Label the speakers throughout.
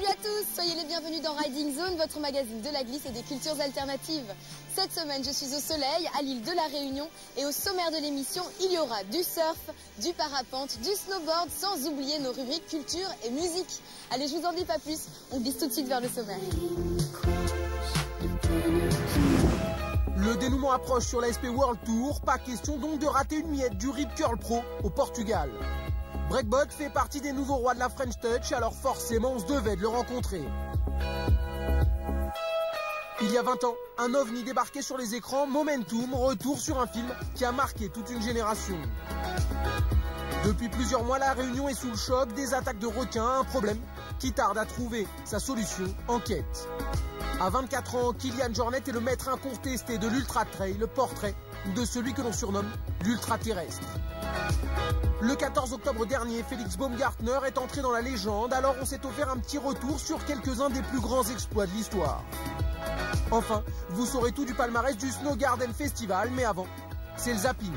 Speaker 1: Salut à tous, soyez les bienvenus dans Riding Zone, votre magazine de la glisse et des cultures alternatives. Cette semaine, je suis au soleil, à l'île de la Réunion, et au sommaire de l'émission, il y aura du surf, du parapente, du snowboard, sans oublier nos rubriques culture et musique. Allez, je vous en dis pas plus, on glisse tout de suite vers le sommaire.
Speaker 2: Le dénouement approche sur la SP World Tour, pas question donc de rater une miette du Rip Curl Pro au Portugal. Breakbot fait partie des nouveaux rois de la French Touch, alors forcément on se devait de le rencontrer. Il y a 20 ans, un ovni débarquait sur les écrans, Momentum, retour sur un film qui a marqué toute une génération. Depuis plusieurs mois, la Réunion est sous le choc des attaques de requins, un problème qui tarde à trouver sa solution en quête. À 24 ans, Kylian Jornet est le maître incontesté de l'Ultra Trail, le portrait de celui que l'on surnomme l'ultra-terrestre. Le 14 octobre dernier, Félix Baumgartner est entré dans la légende, alors on s'est offert un petit retour sur quelques-uns des plus grands exploits de l'histoire. Enfin, vous saurez tout du palmarès du Snow Garden Festival, mais avant, c'est le zapping.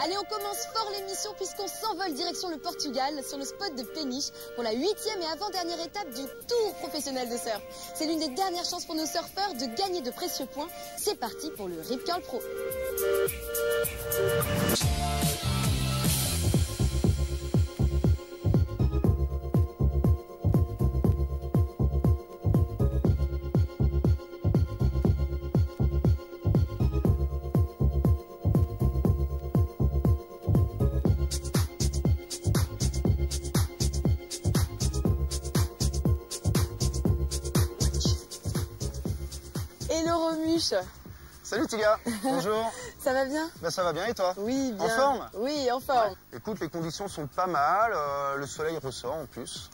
Speaker 1: Allez, on commence fort l'émission puisqu'on s'envole direction le Portugal sur le spot de Péniche pour la 8e et avant-dernière étape du Tour professionnel de surf. C'est l'une des dernières chances pour nos surfeurs de gagner de précieux points. C'est parti pour le Rip Curl Pro. Hello Romuche.
Speaker 3: Salut Tiga, bonjour.
Speaker 1: Ça va bien?
Speaker 3: Ben, ça va bien et toi?
Speaker 1: Oui, bien.
Speaker 3: En forme?
Speaker 1: Oui, en forme.
Speaker 3: Ouais. Écoute, les conditions sont pas mal, le soleil ressort en plus.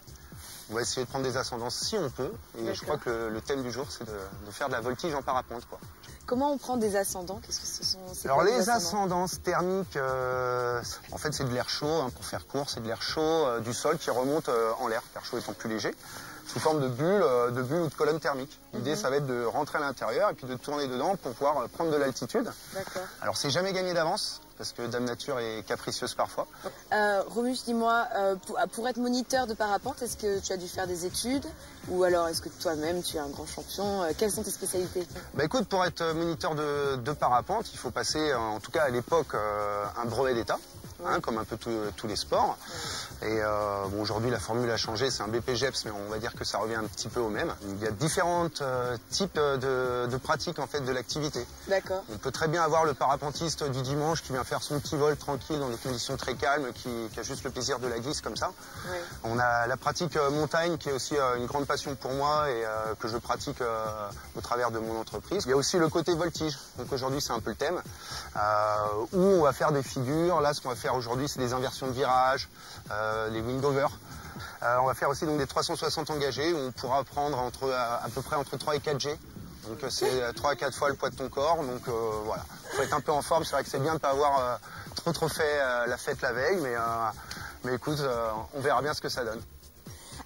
Speaker 3: On va essayer de prendre des ascendances si on peut. Et je crois que le thème du jour, c'est de faire de la voltige en parapente, quoi.
Speaker 1: Comment on prend des ascendants? Qu'est-ce que ce sont?
Speaker 3: Alors les ascendances thermiques, en fait c'est de l'air chaud, hein, pour faire court, c'est de l'air chaud du sol qui remonte en l'air, l'air chaud étant plus léger, sous forme de bulles ou de colonnes thermiques. L'idée ça va être de rentrer à l'intérieur et puis de tourner dedans pour pouvoir prendre de l'altitude.
Speaker 1: D'accord.
Speaker 3: Alors c'est jamais gagné d'avance, parce que Dame Nature est capricieuse parfois.
Speaker 1: Romuche, dis-moi, pour être moniteur de parapente, est-ce que tu as dû faire des études? Ou alors est-ce que toi-même tu es un grand champion? Quelles sont tes spécialités? Bah
Speaker 3: écoute, pour être moniteur de parapente, il faut passer, en tout cas à l'époque, un brevet d'État. Hein, comme un peu tous les sports. Ouais. Et bon, aujourd'hui, la formule a changé, c'est un BPGEPS, mais on va dire que ça revient un petit peu au même. Il y a différents types de pratiques en fait, de l'activité.
Speaker 1: D'accord.
Speaker 3: On peut très bien avoir le parapentiste du dimanche qui vient faire son petit vol tranquille dans des conditions très calmes, qui a juste le plaisir de la glisse comme ça. Ouais. On a la pratique montagne qui est aussi une grande passion pour moi et que je pratique au travers de mon entreprise. Il y a aussi le côté voltige. Donc aujourd'hui, c'est un peu le thème où on va faire des figures. Là, ce qu'on va faire aujourd'hui, c'est des inversions de virage, les wing-overs. On va faire aussi donc, des 360 engagés où on pourra prendre à peu près entre 3 et 4 G. Donc c'est 3 à 4 fois le poids de ton corps. Donc voilà, il faut être un peu en forme. C'est vrai que c'est bien de ne pas avoir trop fait la fête la veille. Mais écoute, on verra bien ce que ça donne.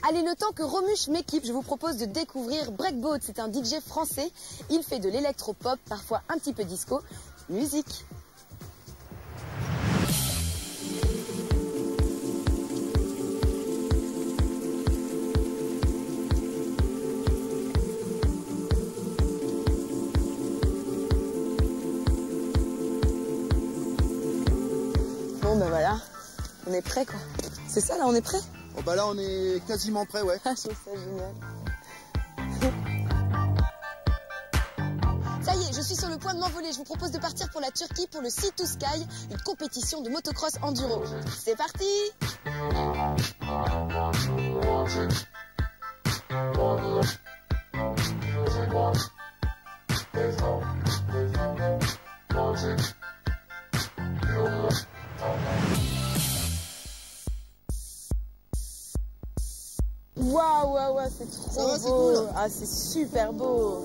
Speaker 1: Allez, le temps que Romuche m'équipe, je vous propose de découvrir Breakbot. C'est un DJ français. Il fait de l'électropop, parfois un petit peu disco. Musique. Bon ben voilà, on est prêt quoi. C'est ça là, on est prêt?
Speaker 4: Oh bah là on est quasiment prêt, ouais.
Speaker 1: Ah, je trouve ça génial. Ça y est, je suis sur le point de m'envoler. Je vous propose de partir pour la Turquie pour le Sea to Sky, une compétition de motocross enduro. C'est parti! Waouh, c'est trop beau.
Speaker 4: Cool.
Speaker 1: Ah, c'est super beau.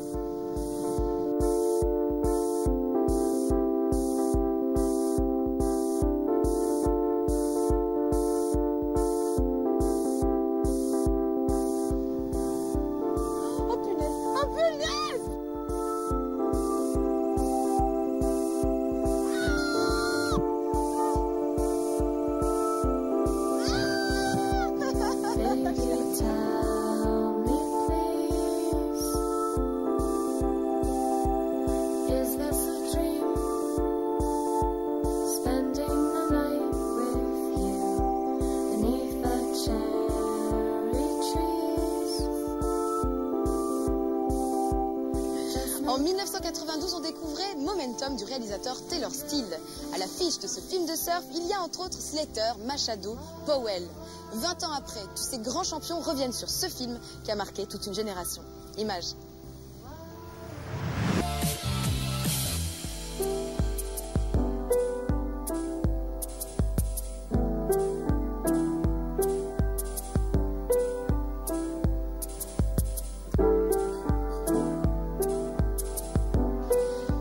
Speaker 1: 1992, on découvrait Momentum du réalisateur Taylor Steele. À l'affiche de ce film de surf, il y a entre autres Slater, Machado, Powell. 20 ans après, tous ces grands champions reviennent sur ce film qui a marqué toute une génération. Images.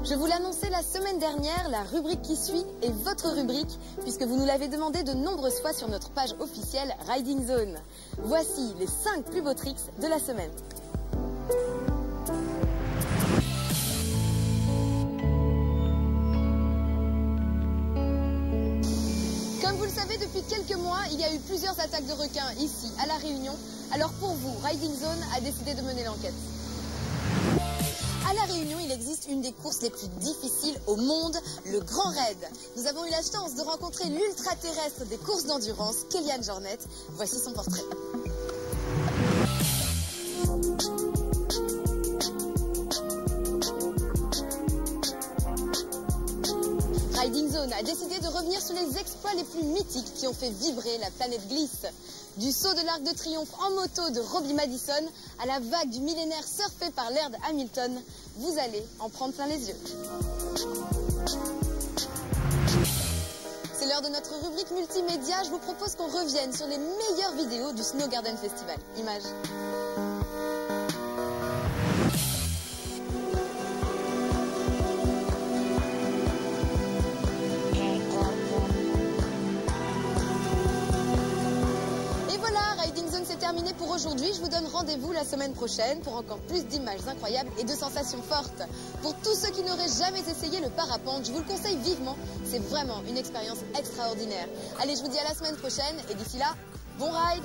Speaker 1: Je vous l'annonçais la semaine dernière, la rubrique qui suit est votre rubrique, puisque vous nous l'avez demandé de nombreuses fois sur notre page officielle Riding Zone. Voici les 5 plus beaux tricks de la semaine. Comme vous le savez, depuis quelques mois, il y a eu plusieurs attaques de requins ici, à La Réunion. Alors pour vous, Riding Zone a décidé de mener l'enquête. À La Réunion, il existe une des courses les plus difficiles au monde, le Grand Raid. Nous avons eu la chance de rencontrer l'ultra-terrestre des courses d'endurance, Kéliane Jornet. Voici son portrait. Riding Zone a décidé de revenir sur les exploits les plus mythiques qui ont fait vibrer la planète glisse. Du saut de l'Arc de Triomphe en moto de Robbie Madison à la vague du millénaire surfée par Laird Hamilton, vous allez en prendre plein les yeux. C'est l'heure de notre rubrique multimédia. Je vous propose qu'on revienne sur les meilleures vidéos du Snow Garden Festival. Images. C'est terminé pour aujourd'hui. Je vous donne rendez-vous la semaine prochaine pour encore plus d'images incroyables et de sensations fortes. Pour tous ceux qui n'auraient jamais essayé le parapente, je vous le conseille vivement. C'est vraiment une expérience extraordinaire. Allez, je vous dis à la semaine prochaine et d'ici là, bon ride!